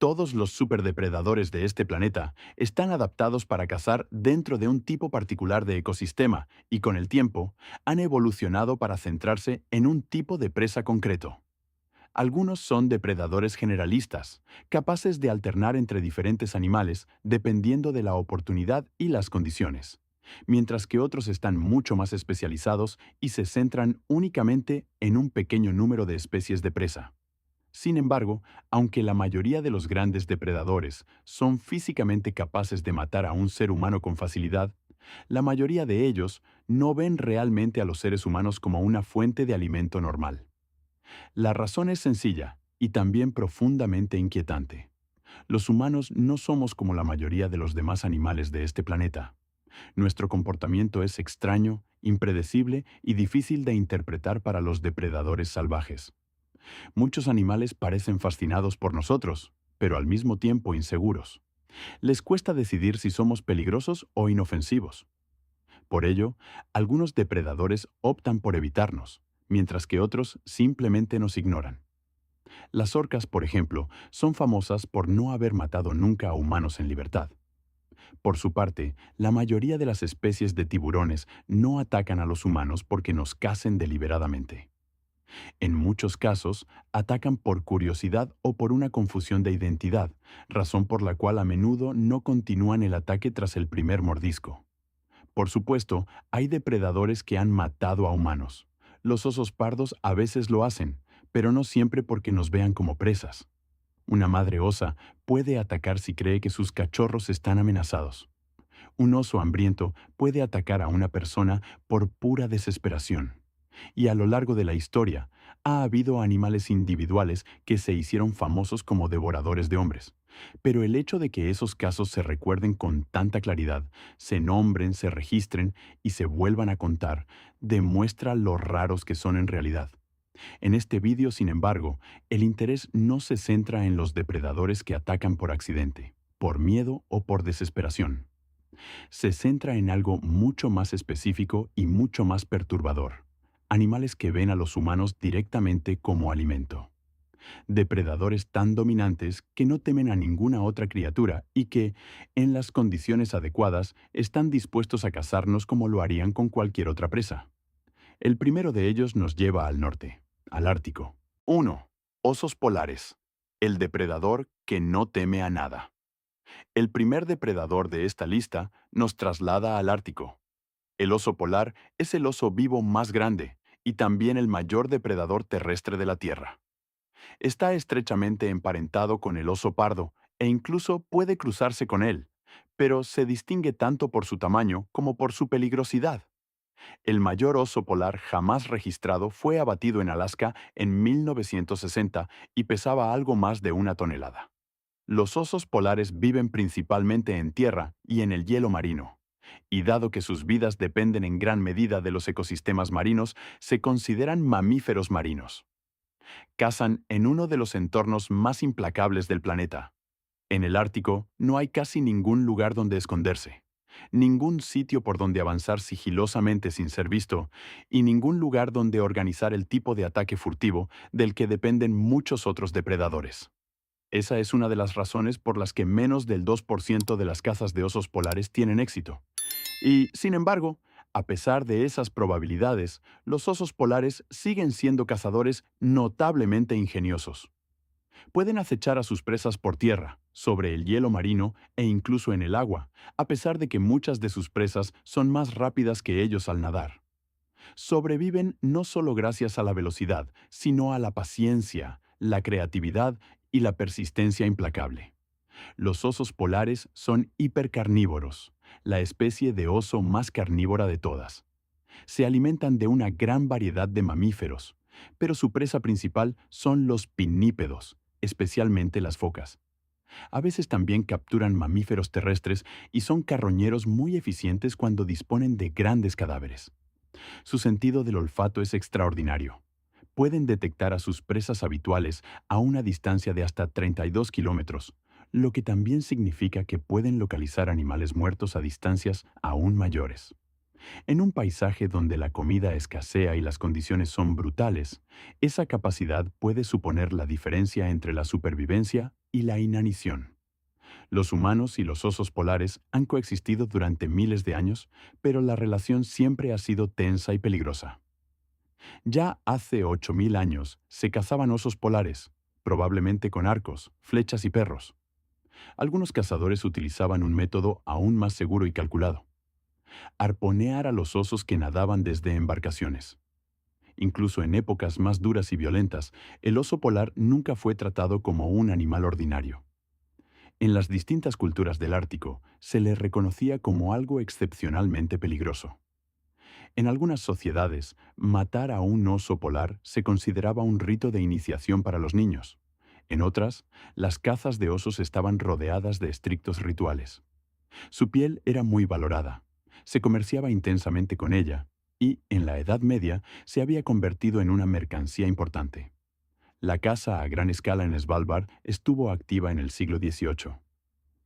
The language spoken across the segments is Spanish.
Todos los superdepredadores de este planeta están adaptados para cazar dentro de un tipo particular de ecosistema y con el tiempo han evolucionado para centrarse en un tipo de presa concreto. Algunos son depredadores generalistas, capaces de alternar entre diferentes animales dependiendo de la oportunidad y las condiciones, mientras que otros están mucho más especializados y se centran únicamente en un pequeño número de especies de presa. Sin embargo, aunque la mayoría de los grandes depredadores son físicamente capaces de matar a un ser humano con facilidad, la mayoría de ellos no ven realmente a los seres humanos como una fuente de alimento normal. La razón es sencilla y también profundamente inquietante. Los humanos no somos como la mayoría de los demás animales de este planeta. Nuestro comportamiento es extraño, impredecible y difícil de interpretar para los depredadores salvajes. Muchos animales parecen fascinados por nosotros, pero al mismo tiempo inseguros. Les cuesta decidir si somos peligrosos o inofensivos. Por ello, algunos depredadores optan por evitarnos, mientras que otros simplemente nos ignoran. Las orcas, por ejemplo, son famosas por no haber matado nunca a humanos en libertad. Por su parte, la mayoría de las especies de tiburones no atacan a los humanos porque nos cacen deliberadamente. En muchos casos, atacan por curiosidad o por una confusión de identidad, razón por la cual a menudo no continúan el ataque tras el primer mordisco. Por supuesto, hay depredadores que han matado a humanos. Los osos pardos a veces lo hacen, pero no siempre porque nos vean como presas. Una madre osa puede atacar si cree que sus cachorros están amenazados. Un oso hambriento puede atacar a una persona por pura desesperación. Y a lo largo de la historia, ha habido animales individuales que se hicieron famosos como devoradores de hombres. Pero el hecho de que esos casos se recuerden con tanta claridad, se nombren, se registren y se vuelvan a contar, demuestra lo raros que son en realidad. En este vídeo, sin embargo, el interés no se centra en los depredadores que atacan por accidente, por miedo o por desesperación. Se centra en algo mucho más específico y mucho más perturbador: animales que ven a los humanos directamente como alimento. Depredadores tan dominantes que no temen a ninguna otra criatura y que, en las condiciones adecuadas, están dispuestos a cazarnos como lo harían con cualquier otra presa. El primero de ellos nos lleva al norte, al Ártico. 1. Osos polares. El depredador que no teme a nada. El primer depredador de esta lista nos traslada al Ártico. El oso polar es el oso vivo más grande y también el mayor depredador terrestre de la Tierra. Está estrechamente emparentado con el oso pardo e incluso puede cruzarse con él, pero se distingue tanto por su tamaño como por su peligrosidad. El mayor oso polar jamás registrado fue abatido en Alaska en 1960 y pesaba algo más de 1 tonelada. Los osos polares viven principalmente en tierra y en el hielo marino, y dado que sus vidas dependen en gran medida de los ecosistemas marinos, se consideran mamíferos marinos. Cazan en uno de los entornos más implacables del planeta. En el Ártico no hay casi ningún lugar donde esconderse, ningún sitio por donde avanzar sigilosamente sin ser visto, y ningún lugar donde organizar el tipo de ataque furtivo del que dependen muchos otros depredadores. Esa es una de las razones por las que menos del 2% de las cazas de osos polares tienen éxito. Y, sin embargo, a pesar de esas probabilidades, los osos polares siguen siendo cazadores notablemente ingeniosos. Pueden acechar a sus presas por tierra, sobre el hielo marino e incluso en el agua, a pesar de que muchas de sus presas son más rápidas que ellos al nadar. Sobreviven no solo gracias a la velocidad, sino a la paciencia, la creatividad y la persistencia implacable. Los osos polares son hipercarnívoros, la especie de oso más carnívora de todas. Se alimentan de una gran variedad de mamíferos, pero su presa principal son los pinnípedos, especialmente las focas. A veces también capturan mamíferos terrestres y son carroñeros muy eficientes cuando disponen de grandes cadáveres. Su sentido del olfato es extraordinario. Pueden detectar a sus presas habituales a una distancia de hasta 32 kilómetros, lo que también significa que pueden localizar animales muertos a distancias aún mayores. En un paisaje donde la comida escasea y las condiciones son brutales, esa capacidad puede suponer la diferencia entre la supervivencia y la inanición. Los humanos y los osos polares han coexistido durante miles de años, pero la relación siempre ha sido tensa y peligrosa. Ya hace 8.000 años se cazaban osos polares, probablemente con arcos, flechas y perros. Algunos cazadores utilizaban un método aún más seguro y calculado: arponear a los osos que nadaban desde embarcaciones. Incluso en épocas más duras y violentas, el oso polar nunca fue tratado como un animal ordinario. En las distintas culturas del Ártico se le reconocía como algo excepcionalmente peligroso. En algunas sociedades, matar a un oso polar se consideraba un rito de iniciación para los niños. En otras, las cazas de osos estaban rodeadas de estrictos rituales. Su piel era muy valorada. Se comerciaba intensamente con ella y, en la Edad Media, se había convertido en una mercancía importante. La caza a gran escala en Svalbard estuvo activa en el siglo XVIII.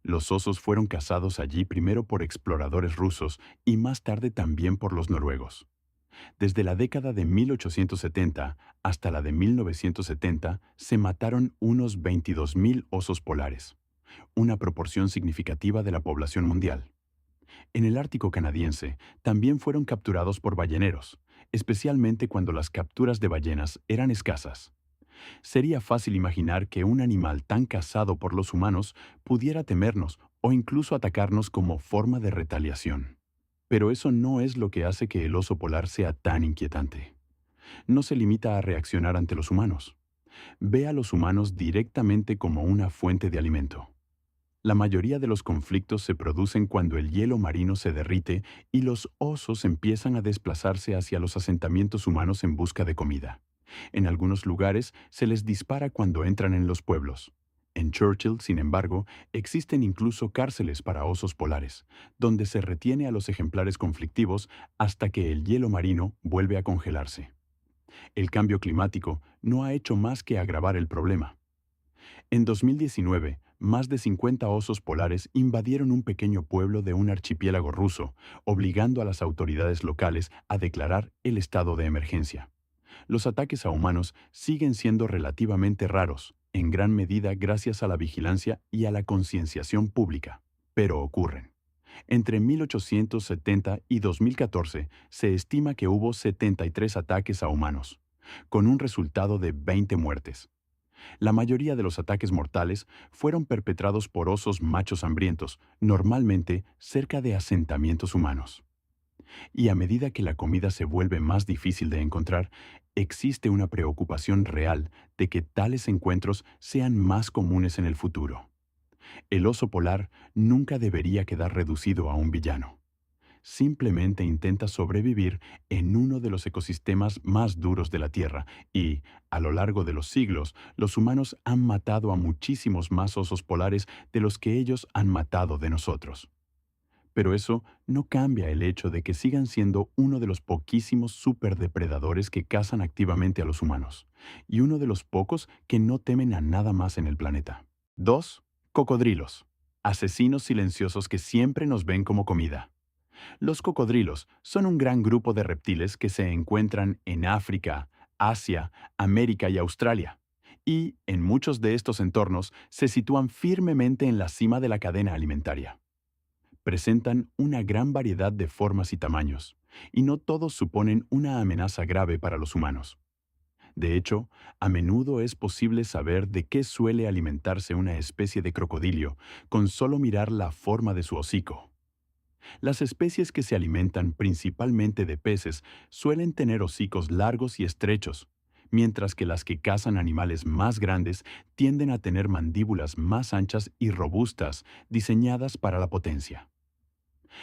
Los osos fueron cazados allí primero por exploradores rusos y más tarde también por los noruegos. Desde la década de 1870 hasta la de 1970 se mataron unos 22.000 osos polares, una proporción significativa de la población mundial. En el Ártico canadiense también fueron capturados por balleneros, especialmente cuando las capturas de ballenas eran escasas. Sería fácil imaginar que un animal tan cazado por los humanos pudiera temernos o incluso atacarnos como forma de retaliación. Pero eso no es lo que hace que el oso polar sea tan inquietante. No se limita a reaccionar ante los humanos. Ve a los humanos directamente como una fuente de alimento. La mayoría de los conflictos se producen cuando el hielo marino se derrite y los osos empiezan a desplazarse hacia los asentamientos humanos en busca de comida. En algunos lugares se les dispara cuando entran en los pueblos. En Churchill, sin embargo, existen incluso cárceles para osos polares, donde se retiene a los ejemplares conflictivos hasta que el hielo marino vuelve a congelarse. El cambio climático no ha hecho más que agravar el problema. En 2019, más de 50 osos polares invadieron un pequeño pueblo de un archipiélago ruso, obligando a las autoridades locales a declarar el estado de emergencia. Los ataques a humanos siguen siendo relativamente raros, en gran medida gracias a la vigilancia y a la concienciación pública, pero ocurren. Entre 1870 y 2014 se estima que hubo 73 ataques a humanos, con un resultado de 20 muertes. La mayoría de los ataques mortales fueron perpetrados por osos machos hambrientos, normalmente cerca de asentamientos humanos. Y a medida que la comida se vuelve más difícil de encontrar, existe una preocupación real de que tales encuentros sean más comunes en el futuro. El oso polar nunca debería quedar reducido a un villano. Simplemente intenta sobrevivir en uno de los ecosistemas más duros de la Tierra y, a lo largo de los siglos, los humanos han matado a muchísimos más osos polares de los que ellos han matado de nosotros. Pero eso no cambia el hecho de que sigan siendo uno de los poquísimos superdepredadores que cazan activamente a los humanos, y uno de los pocos que no temen a nada más en el planeta. 2. Cocodrilos. Asesinos silenciosos que siempre nos ven como comida. Los cocodrilos son un gran grupo de reptiles que se encuentran en África, Asia, América y Australia. Y, en muchos de estos entornos, se sitúan firmemente en la cima de la cadena alimentaria. Presentan una gran variedad de formas y tamaños, y no todos suponen una amenaza grave para los humanos. De hecho, a menudo es posible saber de qué suele alimentarse una especie de crocodilio con solo mirar la forma de su hocico. Las especies que se alimentan principalmente de peces suelen tener hocicos largos y estrechos, mientras que las que cazan animales más grandes tienden a tener mandíbulas más anchas y robustas, diseñadas para la potencia.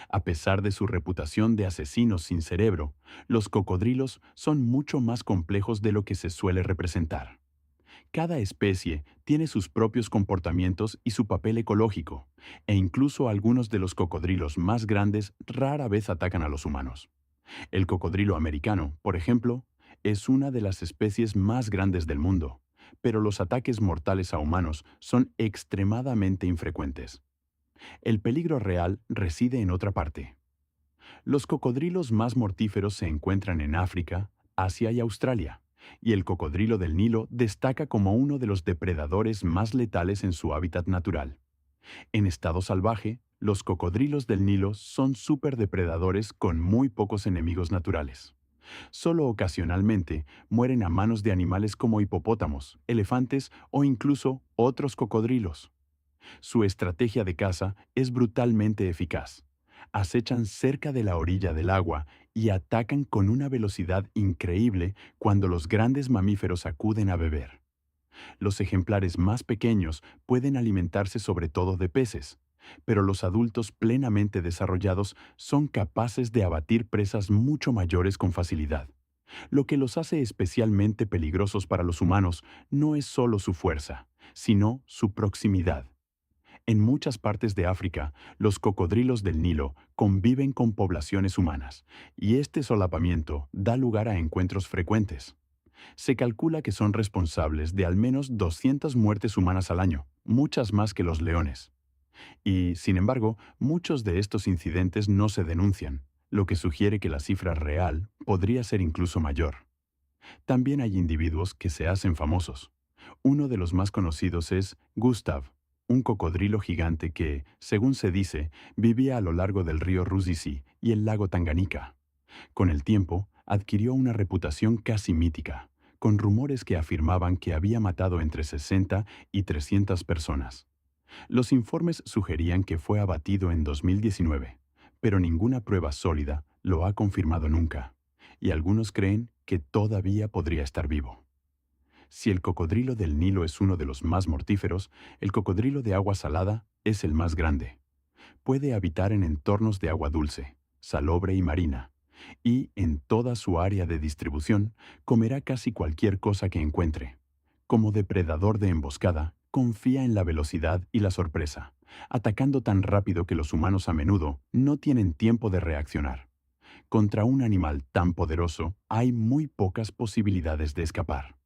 A pesar de su reputación de asesinos sin cerebro, los cocodrilos son mucho más complejos de lo que se suele representar. Cada especie tiene sus propios comportamientos y su papel ecológico, e incluso algunos de los cocodrilos más grandes rara vez atacan a los humanos. El cocodrilo americano, por ejemplo, es una de las especies más grandes del mundo, pero los ataques mortales a humanos son extremadamente infrecuentes. El peligro real reside en otra parte. Los cocodrilos más mortíferos se encuentran en África, Asia y Australia, y el cocodrilo del Nilo destaca como uno de los depredadores más letales en su hábitat natural. En estado salvaje, los cocodrilos del Nilo son superdepredadores con muy pocos enemigos naturales. Solo ocasionalmente mueren a manos de animales como hipopótamos, elefantes o incluso otros cocodrilos. Su estrategia de caza es brutalmente eficaz. Acechan cerca de la orilla del agua y atacan con una velocidad increíble cuando los grandes mamíferos acuden a beber. Los ejemplares más pequeños pueden alimentarse sobre todo de peces, pero los adultos plenamente desarrollados son capaces de abatir presas mucho mayores con facilidad. Lo que los hace especialmente peligrosos para los humanos no es solo su fuerza, sino su proximidad. En muchas partes de África, los cocodrilos del Nilo conviven con poblaciones humanas, y este solapamiento da lugar a encuentros frecuentes. Se calcula que son responsables de al menos 200 muertes humanas al año, muchas más que los leones. Y, sin embargo, muchos de estos incidentes no se denuncian, lo que sugiere que la cifra real podría ser incluso mayor. También hay individuos que se hacen famosos. Uno de los más conocidos es Gustav, un cocodrilo gigante que, según se dice, vivía a lo largo del río Rusizi y el lago Tanganika. Con el tiempo, adquirió una reputación casi mítica, con rumores que afirmaban que había matado entre 60 y 300 personas. Los informes sugerían que fue abatido en 2019, pero ninguna prueba sólida lo ha confirmado nunca, y algunos creen que todavía podría estar vivo. Si el cocodrilo del Nilo es uno de los más mortíferos, el cocodrilo de agua salada es el más grande. Puede habitar en entornos de agua dulce, salobre y marina, y en toda su área de distribución comerá casi cualquier cosa que encuentre. Como depredador de emboscada, confía en la velocidad y la sorpresa, atacando tan rápido que los humanos a menudo no tienen tiempo de reaccionar. Contra un animal tan poderoso hay muy pocas posibilidades de escapar.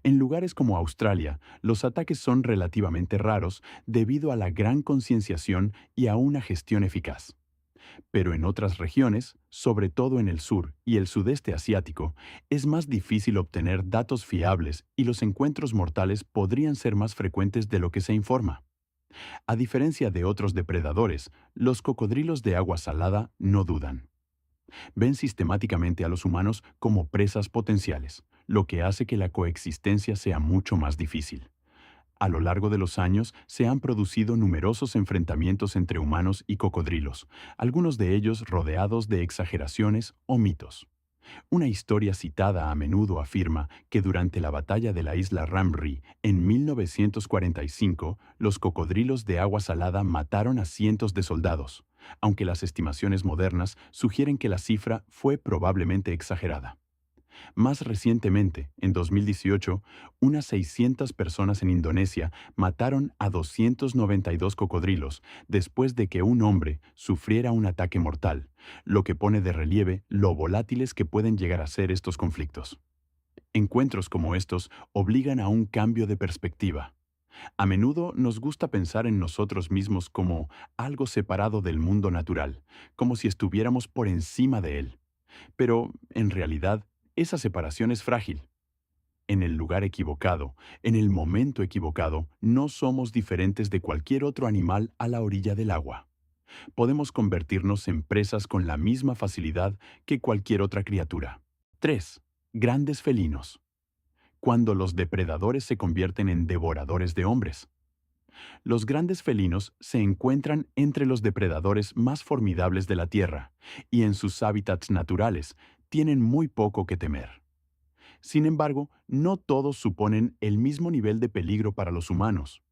En lugares como Australia, los ataques son relativamente raros debido a la gran concienciación y a una gestión eficaz. Pero en otras regiones, sobre todo en el sur y el sudeste asiático, es más difícil obtener datos fiables y los encuentros mortales podrían ser más frecuentes de lo que se informa. A diferencia de otros depredadores, los cocodrilos de agua salada no dudan. Ven sistemáticamente a los humanos como presas potenciales, lo que hace que la coexistencia sea mucho más difícil. A lo largo de los años se han producido numerosos enfrentamientos entre humanos y cocodrilos, algunos de ellos rodeados de exageraciones o mitos. Una historia citada a menudo afirma que durante la batalla de la isla Ramree en 1945, los cocodrilos de agua salada mataron a cientos de soldados, aunque las estimaciones modernas sugieren que la cifra fue probablemente exagerada. Más recientemente, en 2018, unas 600 personas en Indonesia mataron a 292 cocodrilos después de que un hombre sufriera un ataque mortal, lo que pone de relieve lo volátiles que pueden llegar a ser estos conflictos. Encuentros como estos obligan a un cambio de perspectiva. A menudo nos gusta pensar en nosotros mismos como algo separado del mundo natural, como si estuviéramos por encima de él. Pero, en realidad, esa separación es frágil. En el lugar equivocado, en el momento equivocado, no somos diferentes de cualquier otro animal a la orilla del agua. Podemos convertirnos en presas con la misma facilidad que cualquier otra criatura. 3. Grandes felinos. Cuando los depredadores se convierten en devoradores de hombres. Los grandes felinos se encuentran entre los depredadores más formidables de la Tierra, y en sus hábitats naturales tienen muy poco que temer. Sin embargo, no todos suponen el mismo nivel de peligro para los humanos.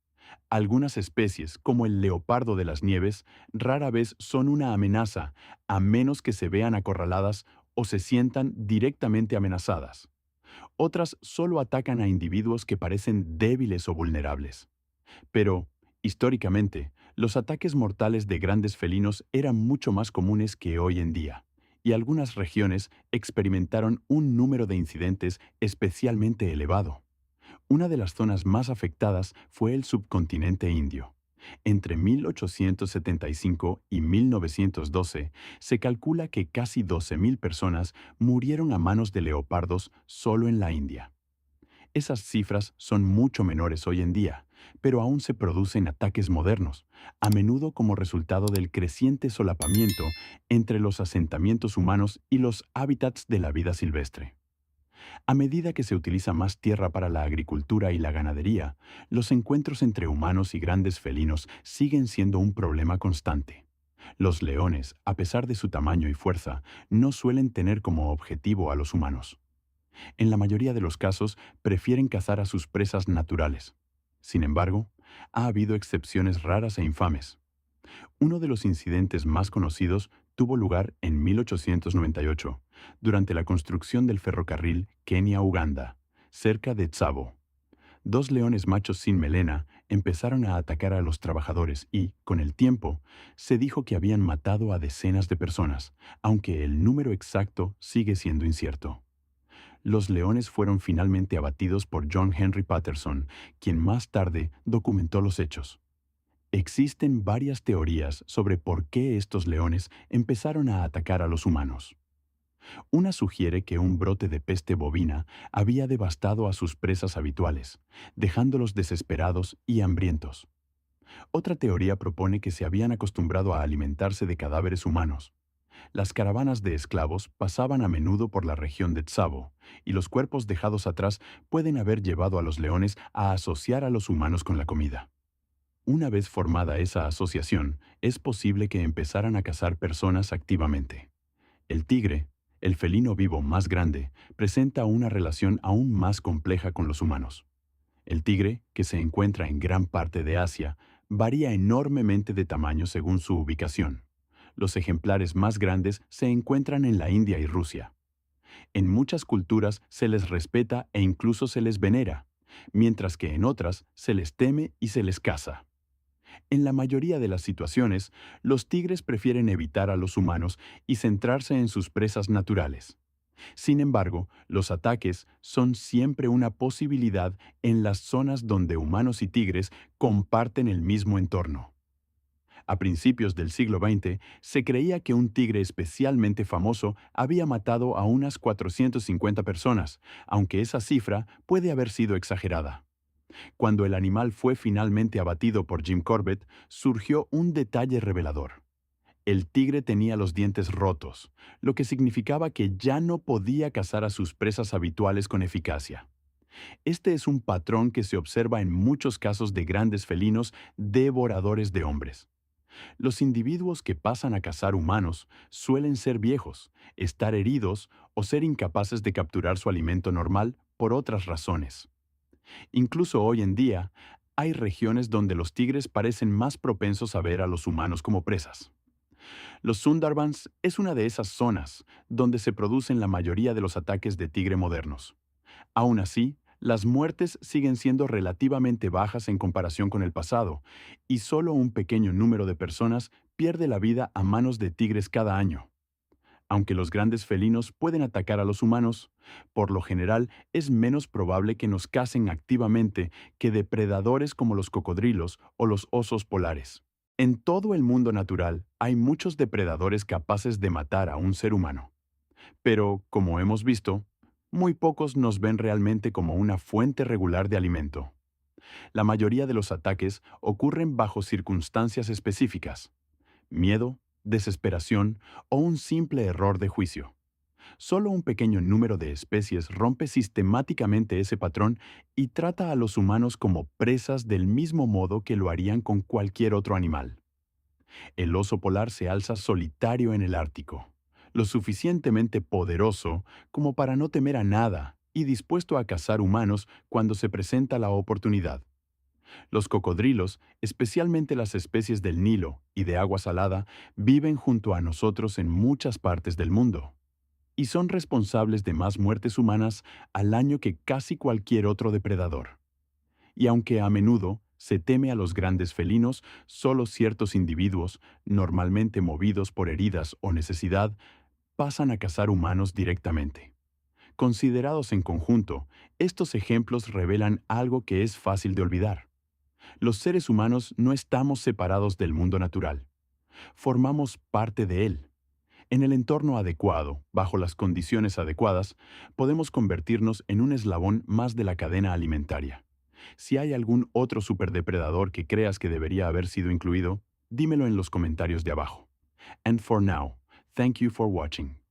Algunas especies, como el leopardo de las nieves, rara vez son una amenaza, a menos que se vean acorraladas o se sientan directamente amenazadas. Otras solo atacan a individuos que parecen débiles o vulnerables. Pero, históricamente, los ataques mortales de grandes felinos eran mucho más comunes que hoy en día, y algunas regiones experimentaron un número de incidentes especialmente elevado. Una de las zonas más afectadas fue el subcontinente indio. Entre 1875 y 1912 se calcula que casi 12.000 personas murieron a manos de leopardos solo en la India. Esas cifras son mucho menores hoy en día, pero aún se producen ataques modernos, a menudo como resultado del creciente solapamiento entre los asentamientos humanos y los hábitats de la vida silvestre. A medida que se utiliza más tierra para la agricultura y la ganadería, los encuentros entre humanos y grandes felinos siguen siendo un problema constante. Los leones, a pesar de su tamaño y fuerza, no suelen tener como objetivo a los humanos. En la mayoría de los casos, prefieren cazar a sus presas naturales. Sin embargo, ha habido excepciones raras e infames. Uno de los incidentes más conocidos tuvo lugar en 1898, durante la construcción del ferrocarril Kenia-Uganda, cerca de Tsavo. Dos leones machos sin melena empezaron a atacar a los trabajadores y, con el tiempo, se dijo que habían matado a decenas de personas, aunque el número exacto sigue siendo incierto. Los leones fueron finalmente abatidos por John Henry Patterson, quien más tarde documentó los hechos. Existen varias teorías sobre por qué estos leones empezaron a atacar a los humanos. Una sugiere que un brote de peste bovina había devastado a sus presas habituales, dejándolos desesperados y hambrientos. Otra teoría propone que se habían acostumbrado a alimentarse de cadáveres humanos. Las caravanas de esclavos pasaban a menudo por la región de Tsavo, y los cuerpos dejados atrás pueden haber llevado a los leones a asociar a los humanos con la comida. Una vez formada esa asociación, es posible que empezaran a cazar personas activamente. El tigre, el felino vivo más grande, presenta una relación aún más compleja con los humanos. El tigre, que se encuentra en gran parte de Asia, varía enormemente de tamaño según su ubicación. Los ejemplares más grandes se encuentran en la India y Rusia. En muchas culturas se les respeta e incluso se les venera, mientras que en otras se les teme y se les caza. En la mayoría de las situaciones, los tigres prefieren evitar a los humanos y centrarse en sus presas naturales. Sin embargo, los ataques son siempre una posibilidad en las zonas donde humanos y tigres comparten el mismo entorno. A principios del siglo XX, se creía que un tigre especialmente famoso había matado a unas 450 personas, aunque esa cifra puede haber sido exagerada. Cuando el animal fue finalmente abatido por Jim Corbett, surgió un detalle revelador. El tigre tenía los dientes rotos, lo que significaba que ya no podía cazar a sus presas habituales con eficacia. Este es un patrón que se observa en muchos casos de grandes felinos devoradores de hombres. Los individuos que pasan a cazar humanos suelen ser viejos, estar heridos o ser incapaces de capturar su alimento normal por otras razones. Incluso hoy en día, hay regiones donde los tigres parecen más propensos a ver a los humanos como presas. Los Sundarbans es una de esas zonas donde se producen la mayoría de los ataques de tigre modernos. Aún así, las muertes siguen siendo relativamente bajas en comparación con el pasado, y solo un pequeño número de personas pierde la vida a manos de tigres cada año. Aunque los grandes felinos pueden atacar a los humanos, por lo general es menos probable que nos cacen activamente que depredadores como los cocodrilos o los osos polares. En todo el mundo natural hay muchos depredadores capaces de matar a un ser humano. Pero, como hemos visto, muy pocos nos ven realmente como una fuente regular de alimento. La mayoría de los ataques ocurren bajo circunstancias específicas: miedo, desesperación o un simple error de juicio. Solo un pequeño número de especies rompe sistemáticamente ese patrón y trata a los humanos como presas del mismo modo que lo harían con cualquier otro animal. El oso polar se alza solitario en el Ártico, lo suficientemente poderoso como para no temer a nada y dispuesto a cazar humanos cuando se presenta la oportunidad. Los cocodrilos, especialmente las especies del Nilo y de agua salada, viven junto a nosotros en muchas partes del mundo, y son responsables de más muertes humanas al año que casi cualquier otro depredador. Y aunque a menudo se teme a los grandes felinos, solo ciertos individuos, normalmente movidos por heridas o necesidad, pasan a cazar humanos directamente. Considerados en conjunto, estos ejemplos revelan algo que es fácil de olvidar. Los seres humanos no estamos separados del mundo natural. Formamos parte de él. En el entorno adecuado, bajo las condiciones adecuadas, podemos convertirnos en un eslabón más de la cadena alimentaria. Si hay algún otro superdepredador que creas que debería haber sido incluido, dímelo en los comentarios de abajo. And for now, thank you for watching.